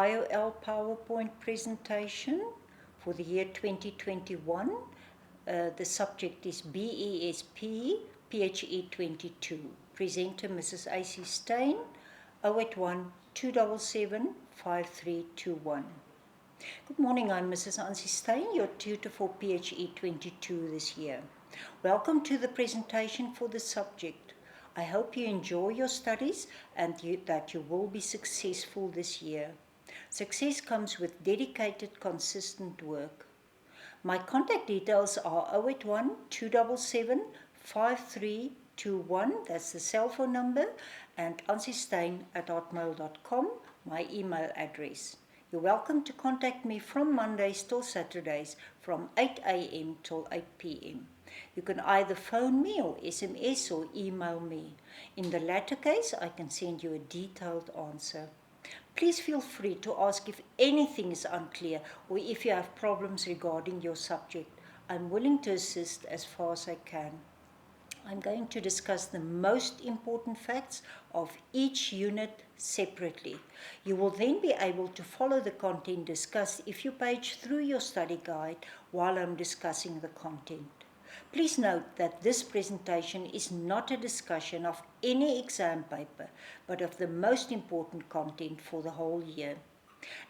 Iol PowerPoint presentation for the year 2021. The subject is BESP Phe22. Presenter Mrs. AC Steyn, 081 277 5321. Good morning, I'm Mrs. Ansie Steyn, your tutor for PHE22 this year. Welcome to the presentation for the subject. I hope you enjoy your studies and that you will be successful this year. Success comes with dedicated, consistent work. My contact details are 081 277 5321, that's the cell phone number, and ansiesteyn@hotmail.com, my email address. You're welcome to contact me from Mondays till Saturdays from 8 a.m. till 8 p.m. You can either phone me or SMS or email me. In the latter case, I can send you a detailed answer. Please feel free to ask if anything is unclear or if you have problems regarding your subject. I'm willing to assist as far as I can. I'm going to discuss the most important facts of each unit separately. You will then be able to follow the content discussed if you page through your study guide while I'm discussing the content. Please note that this presentation is not a discussion of any exam paper, but of the most important content for the whole year.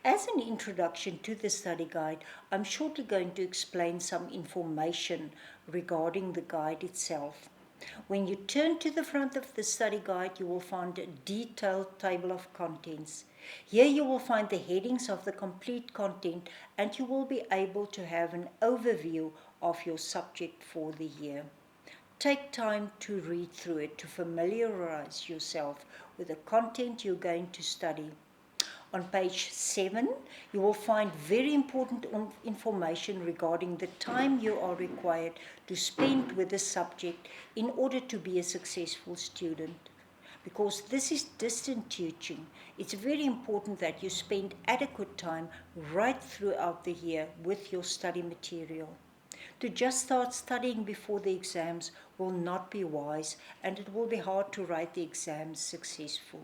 As an introduction to the study guide, I'm shortly going to explain some information regarding the guide itself. When you turn to the front of the study guide, you will find a detailed table of contents. Here you will find the headings of the complete content and you will be able to have an overview of your subject for the year. Take time to read through it to familiarize yourself with the content you're going to study. On page 7, you will find very important information regarding the time you are required to spend with the subject in order to be a successful student. Because this is distant teaching, it's very important that you spend adequate time right throughout the year with your study material. To just start studying before the exams will not be wise, and it will be hard to write the exams successful.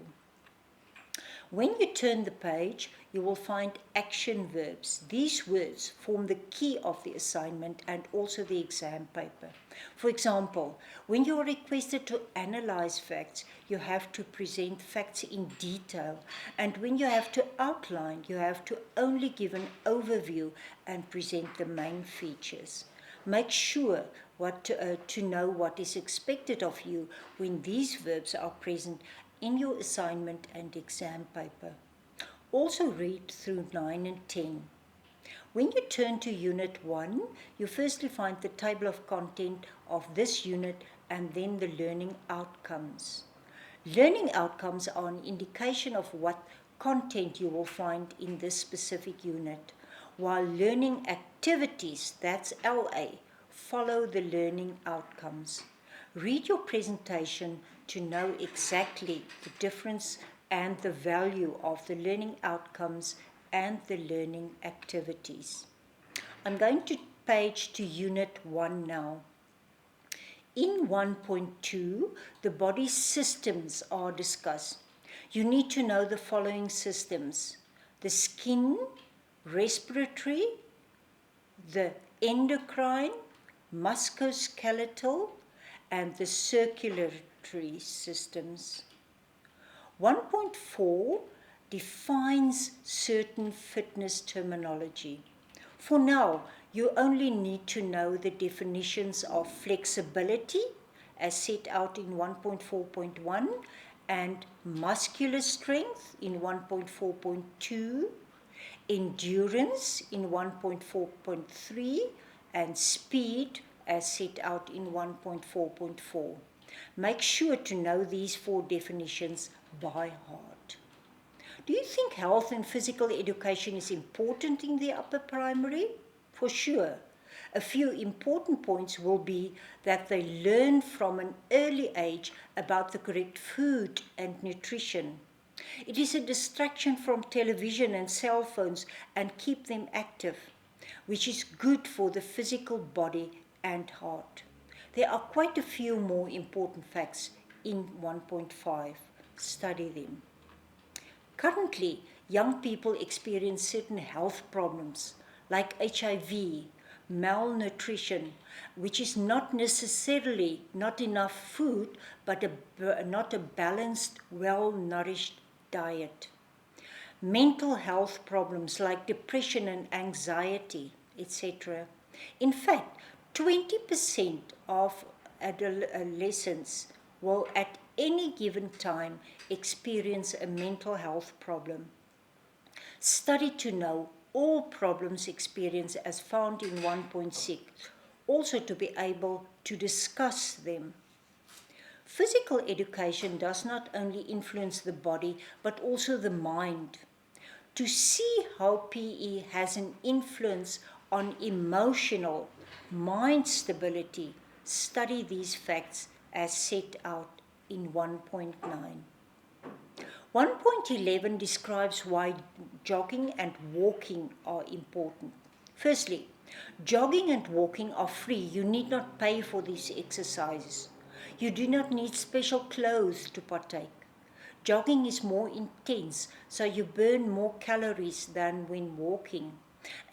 When you turn the page, you will find action verbs. These words form the key of the assignment and also the exam paper. For example, when you are requested to analyze facts, you have to present facts in detail. And when you have to outline, you have to only give an overview and present the main features. Make sure to know what is expected of you when these verbs are present in your assignment and exam paper. Also read through 9 and 10. When you turn to Unit 1, you firstly find the table of content of this unit and then the learning outcomes. Learning outcomes are an indication of what content you will find in this specific unit, while learning activities, that's LA, follow the learning outcomes. Read your presentation to know exactly the difference and the value of the learning outcomes and the learning activities. I'm going to page to Unit 1 now. In 1.2, the body systems are discussed. You need to know the following systems: the skin, respiratory, the endocrine, musculoskeletal, and the circulatory systems. 1.4 defines certain fitness terminology. For now, you only need to know the definitions of flexibility as set out in 1.4.1 and muscular strength in 1.4.2, endurance in 1.4.3, and speed as set out in 1.4.4. Make sure to know these 4 definitions by heart. Do you think health and physical education is important in the upper primary? For sure. A few important points will be that they learn from an early age about the correct food and nutrition. It is a distraction from television and cell phones and keep them active, which is good for the physical body and heart. There are quite a few more important facts in 1.5. Study them. Currently, young people experience certain health problems like HIV, malnutrition, which is not necessarily not enough food, but not a balanced, well-nourished diet. Mental health problems like depression and anxiety, etc. In fact, 20% of adolescents will at any given time experience a mental health problem. Study to know all problems experienced as found in 1.6, also to be able to discuss them. Physical education does not only influence the body, but also the mind. To see how PE has an influence on emotional mind stability, study these facts as set out in 1.9. 1.11 describes why jogging and walking are important. Firstly, jogging and walking are free. You need not pay for these exercises. You do not need special clothes to partake. Jogging is more intense, so you burn more calories than when walking,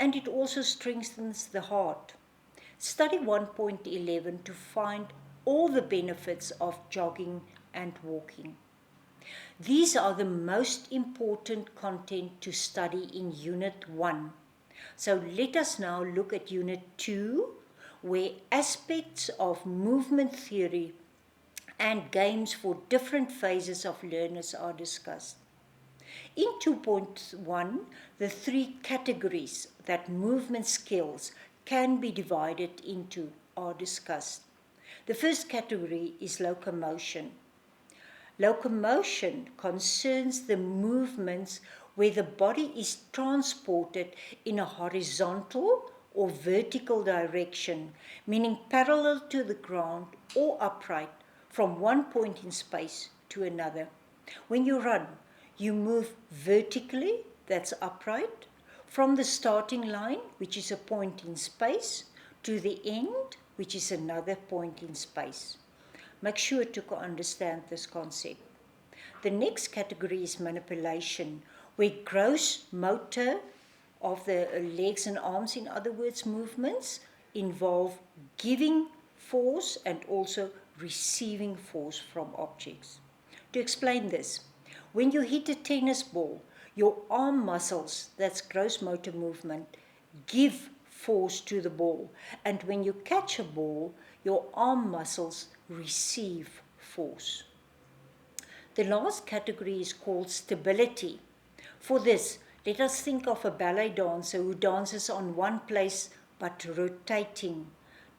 and it also strengthens the heart. Study 1.11 to find all the benefits of jogging and walking. These are the most important content to study in Unit 1. So let us now look at Unit 2, where aspects of movement theory and games for different phases of learners are discussed. In 2.1, the three categories that movement skills can be divided into are discussed. The first category is locomotion. Locomotion concerns the movements where the body is transported in a horizontal or vertical direction, meaning parallel to the ground or upright, from one point in space to another. When you run, you move vertically, that's upright, from the starting line, which is a point in space, to the end, which is another point in space. Make sure to understand this concept. The next category is manipulation, where gross motor of the legs and arms, in other words, movements, involve giving force and also receiving force from objects. To explain this, when you hit a tennis ball, your arm muscles, that's gross motor movement, give force to the ball. And when you catch a ball, your arm muscles receive force. The last category is called stability. For this, let us think of a ballet dancer who dances on one place but rotating,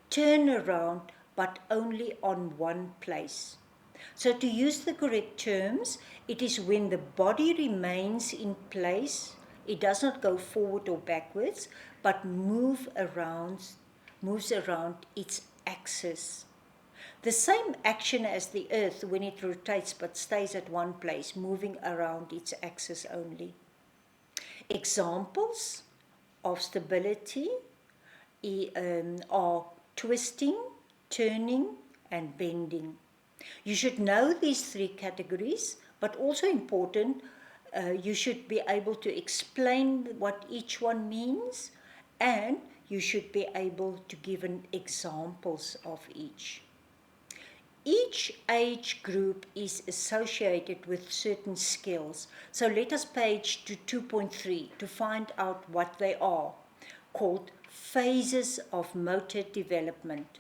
turn around but only on one place. So to use the correct terms, it is when the body remains in place, it does not go forward or backwards, but moves around its axis. The same action as the earth when it rotates but stays at one place, moving around its axis only. Examples of stability are twisting, turning, and bending. You should know these three categories, but also important, you should be able to explain what each one means, and you should be able to give examples of each. Each age group is associated with certain skills. So let us page to 2.3 to find out what they are, called phases of motor development.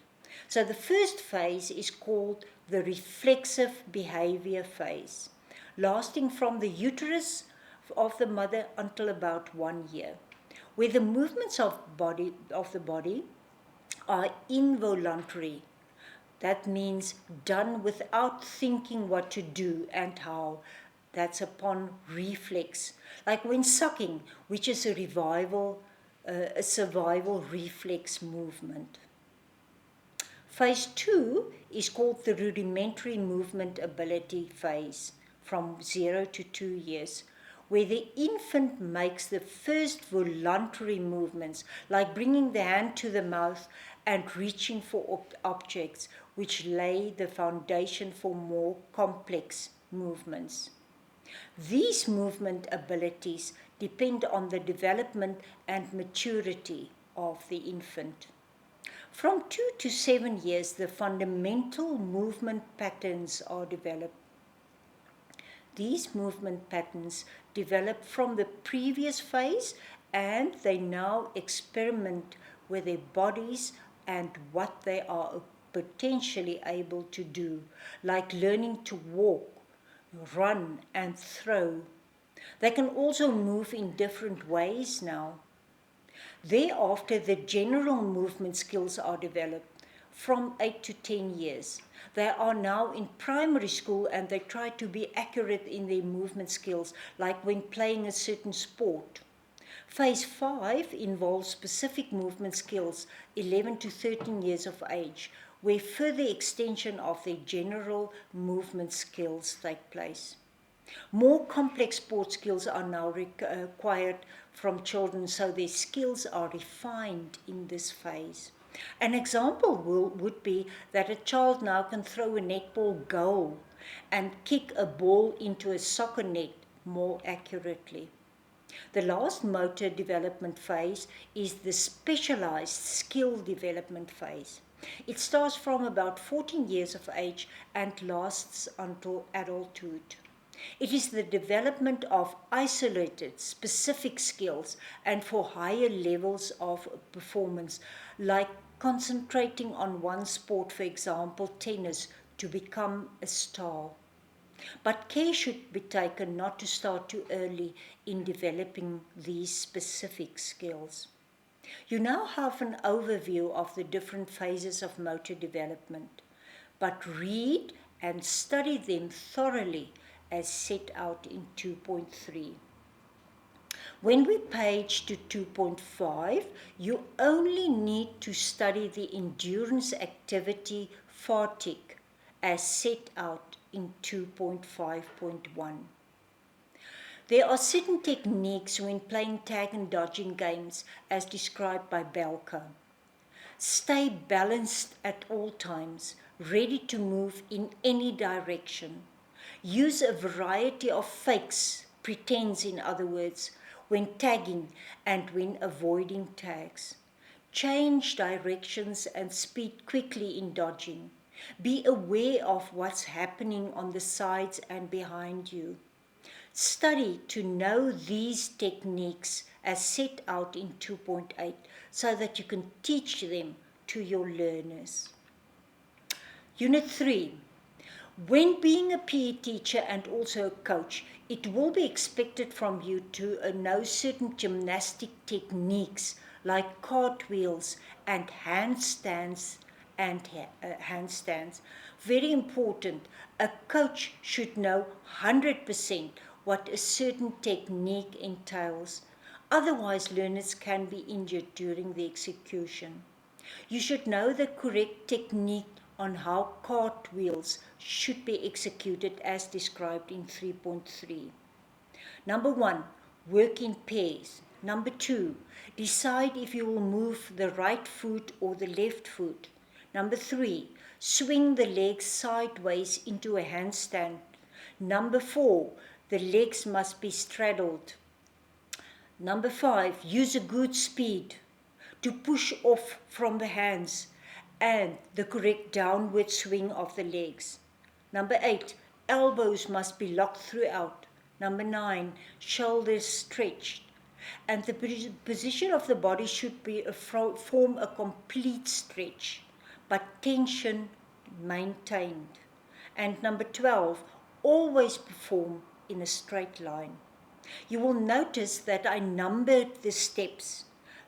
So the first phase is called the reflexive behavior phase, lasting from the uterus of the mother until about 1 year, where the movements of the body are involuntary. That means done without thinking what to do and how. That's upon reflex. Like when sucking, which is a survival reflex movement. Phase 2 is called the rudimentary movement ability phase, from 0 to 2 years, where the infant makes the first voluntary movements, like bringing the hand to the mouth and reaching for objects, which lay the foundation for more complex movements. These movement abilities depend on the development and maturity of the infant. From 2 to 7 years, the fundamental movement patterns are developed. These movement patterns develop from the previous phase, and they now experiment with their bodies and what they are potentially able to do, like learning to walk, run, and throw. They can also move in different ways now. Thereafter, the general movement skills are developed from 8 to 10 years. They are now in primary school and they try to be accurate in their movement skills, like when playing a certain sport. Phase 5 involves specific movement skills, 11 to 13 years of age, where further extension of their general movement skills take place. More complex sport skills are now required from children, so their skills are refined in this phase. An example would be that a child now can throw a netball goal and kick a ball into a soccer net more accurately. The last motor development phase is the specialized skill development phase. It starts from about 14 years of age and lasts until adulthood. It is the development of isolated, specific skills and for higher levels of performance, like concentrating on one sport, for example, tennis, to become a star. But care should be taken not to start too early in developing these specific skills. You now have an overview of the different phases of motor development, but read and study them thoroughly as set out in 2.3. When we page to 2.5, you only need to study the endurance activity fatigue as set out in 2.5.1. There are certain techniques when playing tag and dodging games as described by Belka. Stay balanced at all times, ready to move in any direction. Use a variety of fakes, pretends in other words, when tagging and when avoiding tags. Change directions and speed quickly in dodging. Be aware of what's happening on the sides and behind you. Study to know these techniques as set out in 2.8 so that you can teach them to your learners. Unit 3. When being a PE teacher and also a coach, it will be expected from you to know certain gymnastic techniques like cartwheels and handstands Very important, a coach should know 100% what a certain technique entails. Otherwise, learners can be injured during the execution. You should know the correct technique on how cartwheels should be executed as described in 3.3. Number 1, work in pairs. Number 2, decide if you will move the right foot or the left foot. Number 3, swing the legs sideways into a handstand. Number 4, the legs must be straddled. Number 5, use a good speed to push off from the hands and the correct downward swing of the legs. Number 8, elbows must be locked throughout. Number 9, shoulders stretched. And the position of the body should be form a complete stretch, but tension maintained. And number 12, always perform in a straight line. You will notice that I numbered the steps.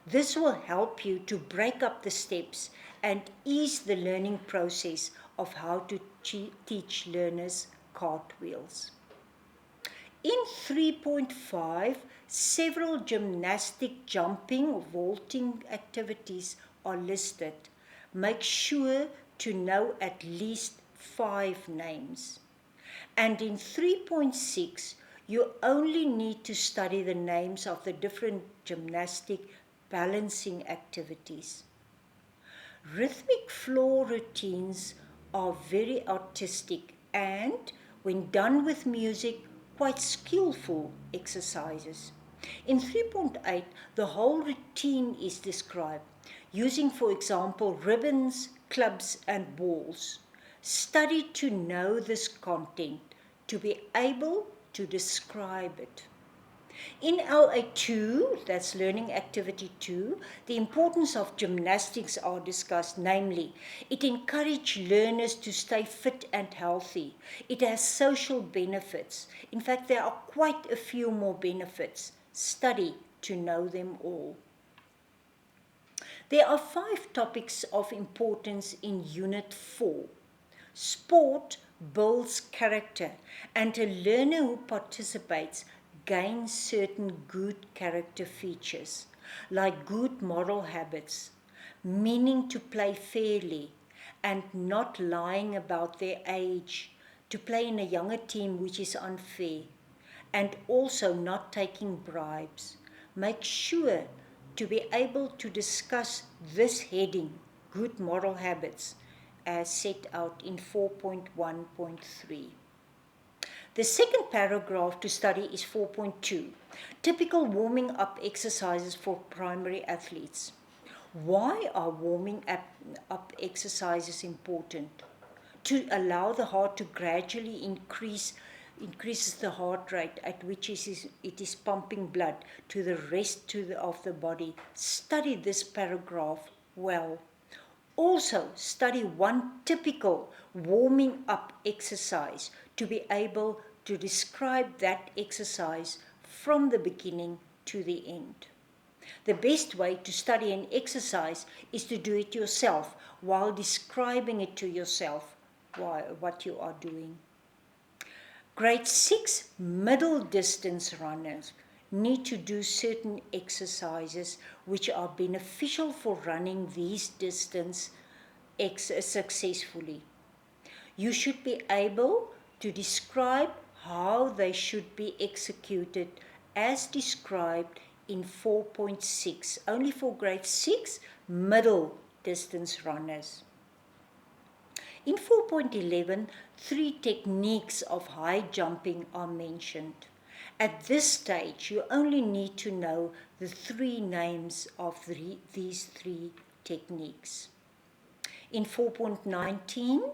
This will help you to break up the steps and ease the learning process of how to teach learners cartwheels. In 3.5, several gymnastic jumping or vaulting activities are listed. Make sure to know at least 5 names. And in 3.6, you only need to study the names of the different gymnastic balancing activities. Rhythmic floor routines are very artistic and, when done with music, quite skillful exercises. In 3.8, the whole routine is described, using, for example, ribbons, clubs, and balls. Study to know this content, to be able to describe it. In LA2, that's Learning Activity 2, the importance of gymnastics are discussed, namely, it encourages learners to stay fit and healthy. It has social benefits. In fact, there are quite a few more benefits. Study to know them all. There are 5 topics of importance in Unit 4. Sport builds character, and a learner who participates gains certain good character features, like good moral habits, meaning to play fairly, and not lying about their age, to play in a younger team which is unfair, and also not taking bribes. Make sure to be able to discuss this heading, good moral habits, as set out in 4.1.3. The second paragraph to study is 4.2, typical warming up exercises for primary athletes. Why are warming up exercises important? To allow the heart to gradually increases the heart rate at which it is pumping blood to the rest of the body. Study this paragraph well. Also, study one typical warming up exercise to be able to describe that exercise from the beginning to the end. The best way to study an exercise is to do it yourself while describing it to yourself what you are doing. Grade 6 middle distance runners need to do certain exercises which are beneficial for running these distance successfully. You should be able to describe how they should be executed as described in 4.6, only for grade 6 middle distance runners. In 4.11, 3 techniques of high jumping are mentioned. At this stage, you only need to know the 3 names of these 3 techniques. In 4.19,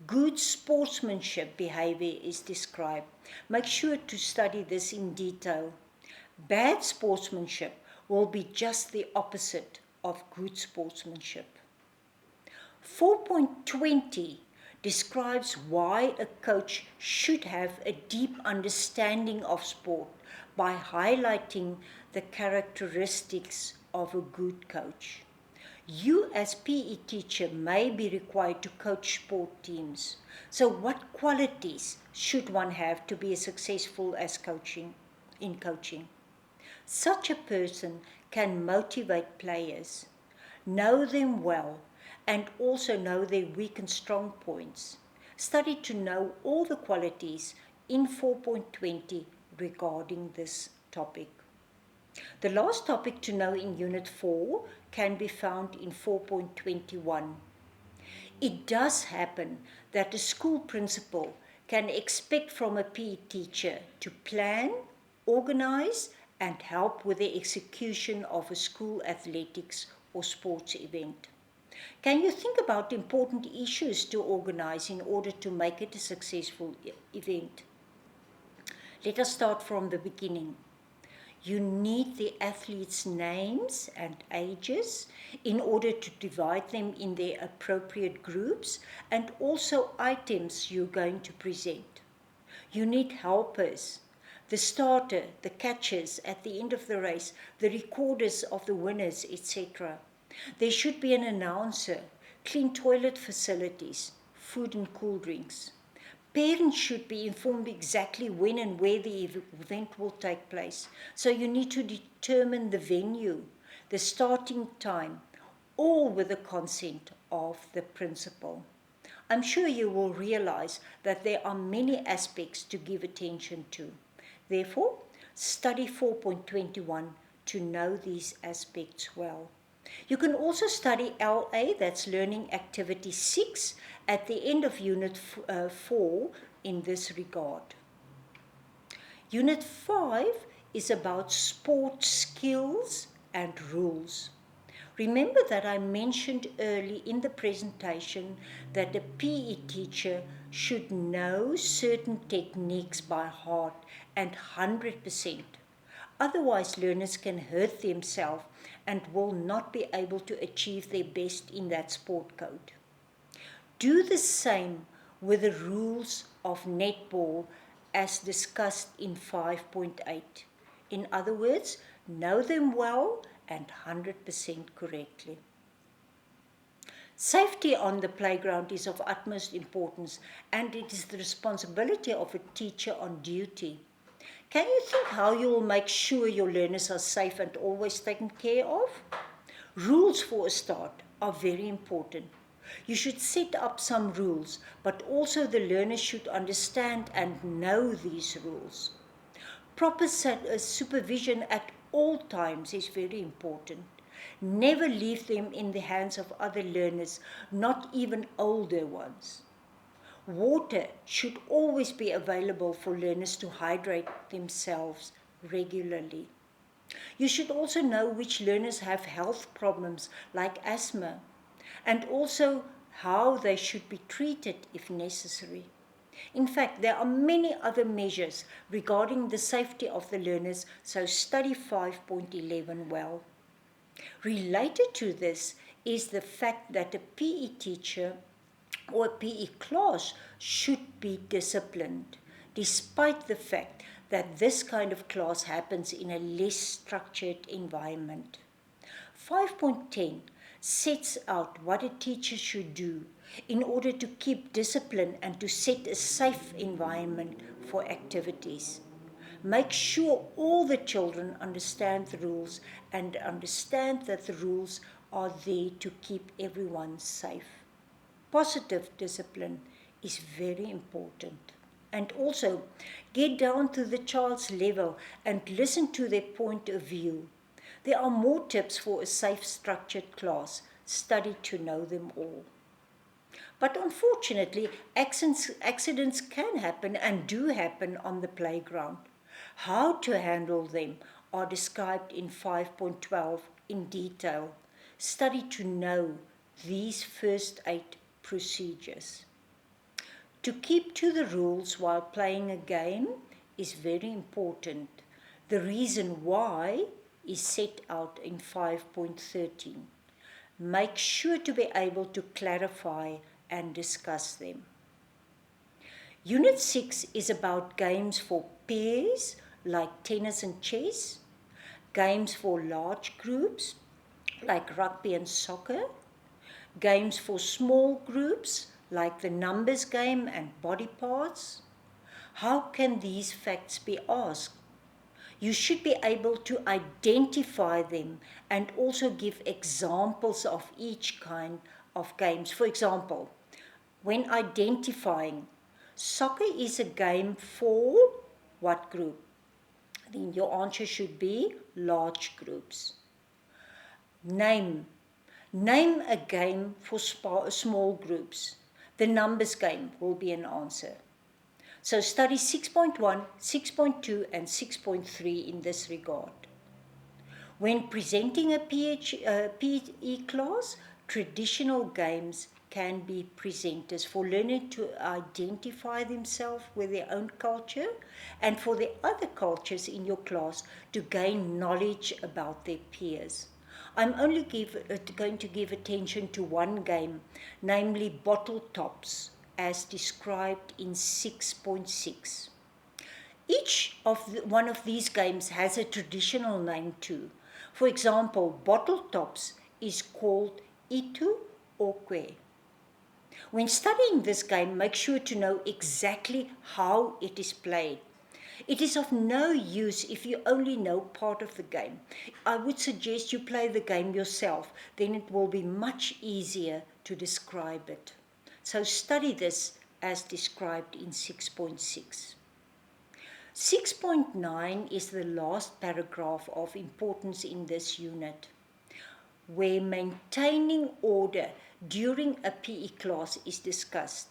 good sportsmanship behavior is described. Make sure to study this in detail. Bad sportsmanship will be just the opposite of good sportsmanship. 4.20 describes why a coach should have a deep understanding of sport by highlighting the characteristics of a good coach. You as PE teacher may be required to coach sport teams. So what qualities should one have to be successful in coaching? Such a person can motivate players, know them well, and also know their weak and strong points. Study to know all the qualities in 4.20 regarding this topic. The last topic to know in Unit 4 can be found in 4.21. It does happen that a school principal can expect from a PE teacher to plan, organize, and help with the execution of a school athletics or sports event. Can you think about important issues to organize in order to make it a successful event? Let us start from the beginning. You need the athletes' names and ages in order to divide them in their appropriate groups, and also items you're going to present. You need helpers, the starter, the catchers at the end of the race, the recorders of the winners, etc. There should be an announcer, clean toilet facilities, food and cool drinks. Parents should be informed exactly when and where the event will take place. So you need to determine the venue, the starting time, all with the consent of the principal. I'm sure you will realize that there are many aspects to give attention to. Therefore, study 4.21 to know these aspects well. You can also study LA, that's Learning Activity 6, at the end of Unit 4 in this regard. Unit 5 is about sport skills and rules. Remember that I mentioned early in the presentation that a PE teacher should know certain techniques by heart and 100%. Otherwise, learners can hurt themselves and will not be able to achieve their best in that sport code. Do the same with the rules of netball as discussed in 5.8. In other words, know them well and 100% correctly. Safety on the playground is of utmost importance, and it is the responsibility of a teacher on duty. Can you think how you will make sure your learners are safe and always taken care of? Rules, for a start, are very important. You should set up some rules, but also the learners should understand and know these rules. Proper supervision at all times is very important. Never leave them in the hands of other learners, not even older ones. Water should always be available for learners to hydrate themselves regularly. You should also know which learners have health problems like asthma, and also how they should be treated if necessary. In fact, there are many other measures regarding the safety of the learners, so study 5.11 well. Related to this is the fact that a PE teacher or a PE class should be disciplined, despite the fact that this kind of class happens in a less structured environment. 5.10 sets out what a teacher should do in order to keep discipline and to set a safe environment for activities. Make sure all the children understand the rules and understand that the rules are there to keep everyone safe. Positive discipline is very important. And also, get down to the child's level and listen to their point of view. There are more tips for a safe, structured class. Study to know them all. But unfortunately, accidents can happen and do happen on the playground. How to handle them are described in 5.12 in detail. Study to know these first 8 procedures. To keep to the rules while playing a game is very important. The reason why is set out in 5.13. Make sure to be able to clarify and discuss them. Unit 6 is about games for pairs like tennis and chess, games for large groups like rugby and soccer, games for small groups like the numbers game and body parts. How can these facts be asked? You should be able to identify them and also give examples of each kind of games. For example, when identifying, soccer is a game for what group? Then your answer should be large groups. Name a game for small groups. The numbers game will be an answer. So study 6.1, 6.2 and 6.3 in this regard. When presenting a PE class, traditional games can be presented for learners to identify themselves with their own culture and for the other cultures in your class to gain knowledge about their peers. I'm only going to give attention to one game, namely bottle tops, as described in 6.6. Each one of these games has a traditional name too. For example, bottle tops is called itu or kwe. When studying this game, make sure to know exactly how it is played. It is of no use if you only know part of the game. I would suggest you play the game yourself, then it will be much easier to describe it. So study this as described in 6.6. 6.9 is the last paragraph of importance in this unit, where maintaining order during a PE class is discussed.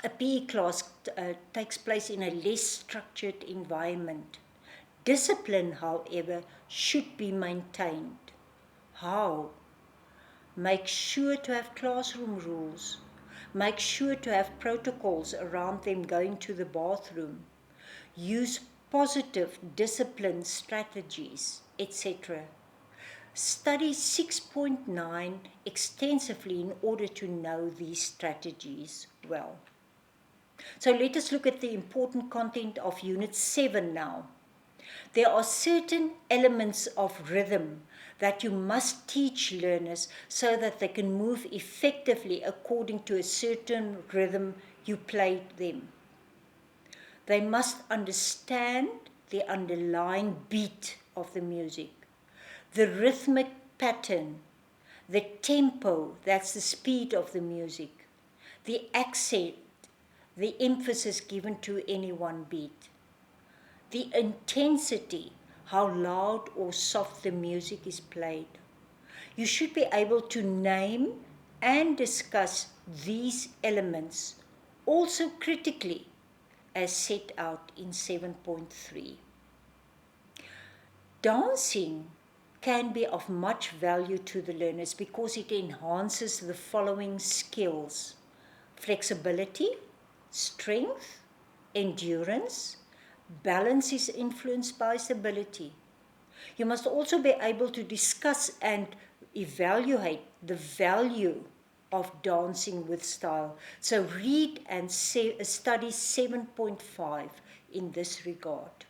A PE class takes place in a less structured environment. Discipline, however, should be maintained. How? Make sure to have classroom rules. Make sure to have protocols around them going to the bathroom. Use positive discipline strategies, etc. Study 6.9 extensively in order to know these strategies well. So let us look at the important content of Unit 7 now. There are certain elements of rhythm that you must teach learners so that they can move effectively according to a certain rhythm you played them. They must understand the underlying beat of the music, the rhythmic pattern, the tempo, that's the speed of the music, the accent, the emphasis given to any one beat, the intensity, how loud or soft the music is played. You should be able to name and discuss these elements also critically as set out in 7.3. Dancing can be of much value to the learners because it enhances the following skills: flexibility, strength, endurance. Balance is influenced by stability. You must also be able to discuss and evaluate the value of dancing with style. So read and study 7.5 in this regard.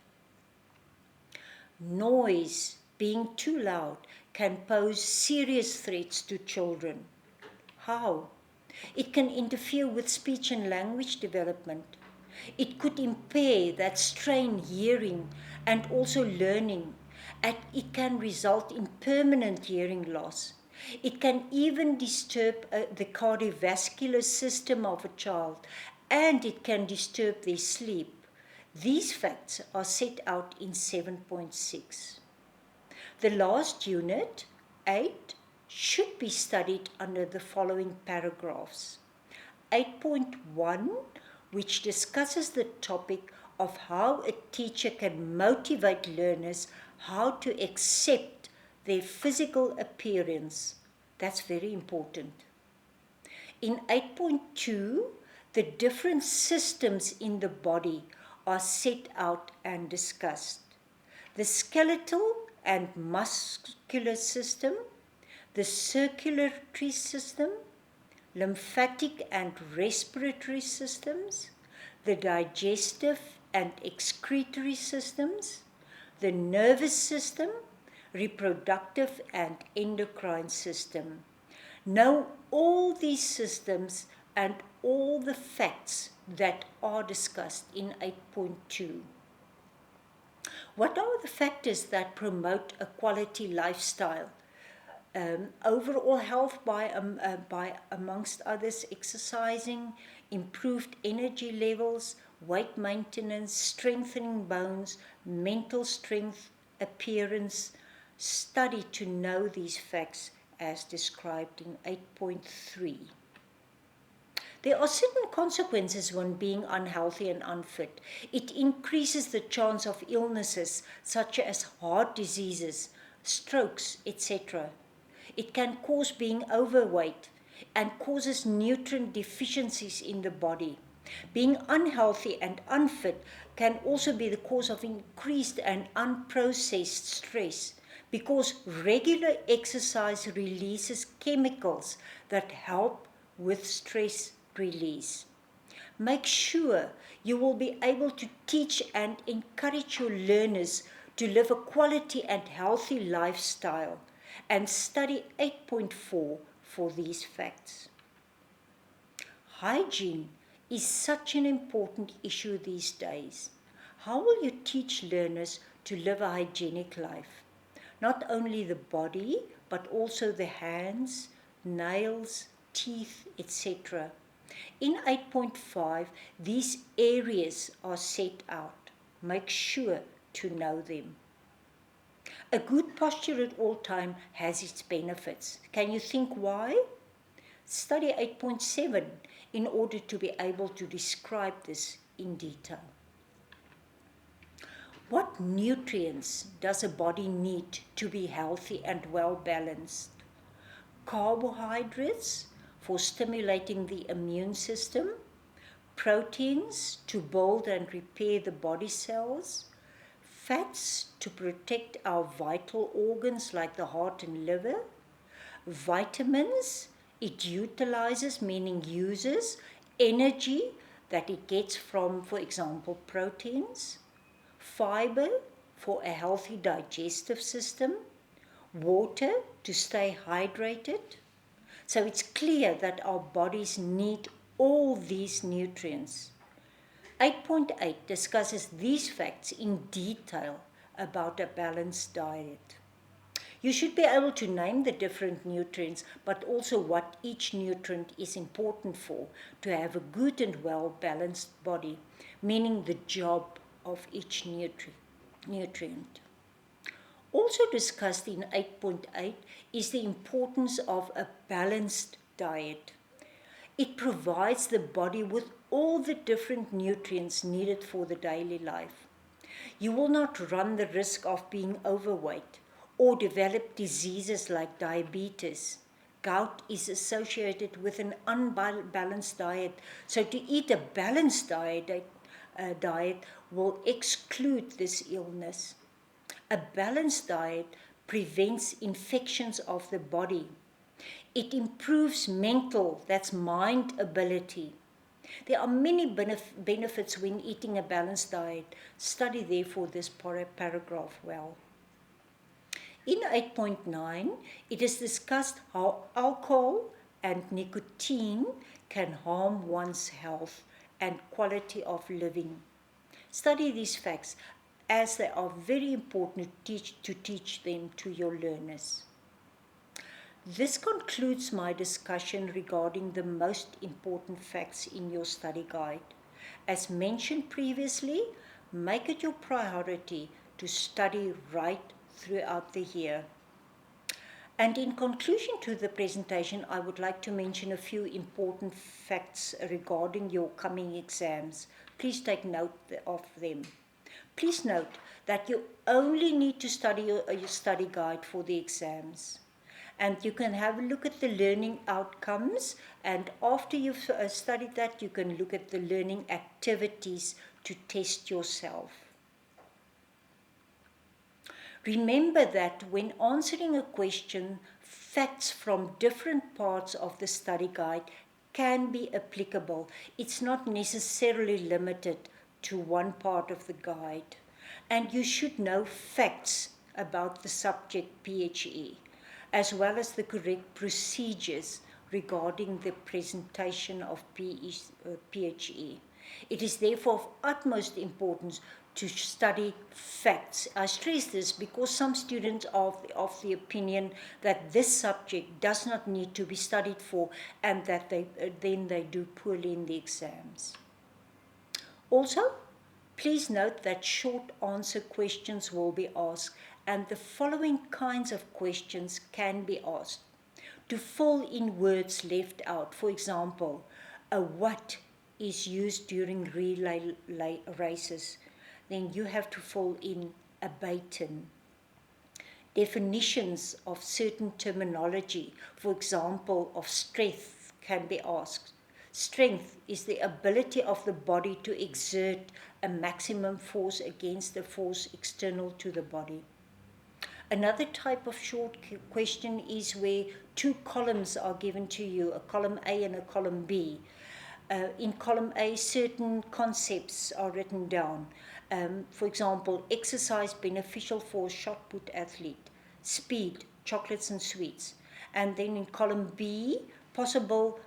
Noise, being too loud, can pose serious threats to children. How? It can interfere with speech and language development. It could impair that strain hearing and also learning, and it can result in permanent hearing loss. It can even disturb the cardiovascular system of a child, and it can disturb their sleep. These facts are set out in 7.6. The last unit, 8, should be studied under the following paragraphs. 8.1, which discusses the topic of how a teacher can motivate learners how to accept their physical appearance. That's very important. In 8.2, the different systems in the body are set out and discussed. The skeletal and muscular system, the circulatory system, lymphatic and respiratory systems, the digestive and excretory systems, the nervous system, reproductive and endocrine system. Know all these systems and all the facts that are discussed in 8.2. What are the factors that promote a quality lifestyle? Overall health by amongst others, exercising, improved energy levels, weight maintenance, strengthening bones, mental strength, appearance. Study to know these facts as described in 8.3. There are certain consequences when being unhealthy and unfit. It increases the chance of illnesses such as heart diseases, strokes, etc. It can cause being overweight and causes nutrient deficiencies in the body. Being unhealthy and unfit can also be the cause of increased and unprocessed stress because regular exercise releases chemicals that help with stress release. Make sure you will be able to teach and encourage your learners to live a quality and healthy lifestyle, and study 8.4 for these facts. Hygiene is such an important issue these days. How will you teach learners to live a hygienic life? Not only the body, but also the hands, nails, teeth, etc. In 8.5, these areas are set out. Make sure to know them. A good posture at all times has its benefits. Can you think why? Study 8.7. in order to be able to describe this in detail. What nutrients does a body need to be healthy and well balanced? Carbohydrates for stimulating the immune system, proteins to build and repair the body cells, fats to protect our vital organs like the heart and liver, vitamins, it utilizes, meaning uses, energy that it gets from, for example, proteins, fiber for a healthy digestive system, water to stay hydrated. So it's clear that our bodies need all these nutrients. 8.8 discusses these facts in detail about a balanced diet. You should be able to name the different nutrients, but also what each nutrient is important for to have a good and well balanced body, meaning the job of each nutrient. Also discussed in 8.8 is the importance of a balanced diet. It provides the body with all the different nutrients needed for the daily life. You will not run the risk of being overweight or develop diseases like diabetes. Gout is associated with an unbalanced diet, so to eat a balanced diet will exclude this illness. A balanced diet prevents infections of the body. It improves mental, that's mind ability. There are many benefits when eating a balanced diet. Study therefore this paragraph well. In 8.9, it is discussed how alcohol and nicotine can harm one's health and quality of living. Study these facts as they are very important to teach them to your learners. This concludes my discussion regarding the most important facts in your study guide. As mentioned previously, make it your priority to study right throughout the year. And in conclusion to the presentation, I would like to mention a few important facts regarding your coming exams. Please take note of them. Please note that you only need to study your study guide for the exams. And you can have a look at the learning outcomes, and after you've studied that, you can look at the learning activities to test yourself. Remember that when answering a question, facts from different parts of the study guide can be applicable. It's not necessarily limited to one part of the guide. And you should know facts about the subject PHE, as well as the correct procedures regarding the presentation of PHE. It is therefore of utmost importance to study facts. I stress this because some students are of the opinion that this subject does not need to be studied for, and that then they do poorly in the exams. Also, please note that short answer questions will be asked, and the following kinds of questions can be asked. To fill in words left out, for example, a what is used during relay races, then you have to fill in a baton. Definitions of certain terminology, for example, of strength, can be asked. Strength is the ability of the body to exert a maximum force against a force external to the body. Another type of short question is where two columns are given to you, a column A and a column B. In column A, certain concepts are written down. For example, exercise beneficial for a shot put athlete, speed, chocolates and sweets. And then in column B, possible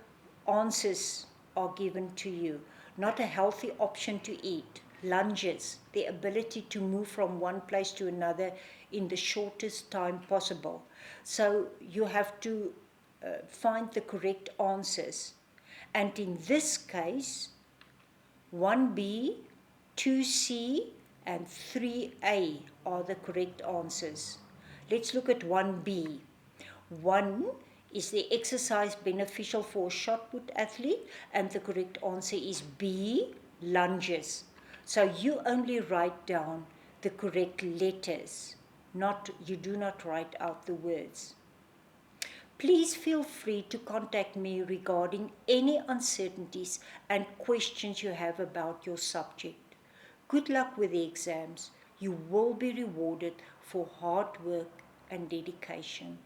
answers are given to you. Not a healthy option to eat, lunges, the ability to move from one place to another in the shortest time possible. So you have to find the correct answers. And in this case, 1B, 2C, and 3A are the correct answers. Let's look at 1B. 1 Is the exercise beneficial for a shot put athlete? And the correct answer is B, lunges. So you only write down the correct letters, you do not write out the words. Please feel free to contact me regarding any uncertainties and questions you have about your subject. Good luck with the exams. You will be rewarded for hard work and dedication.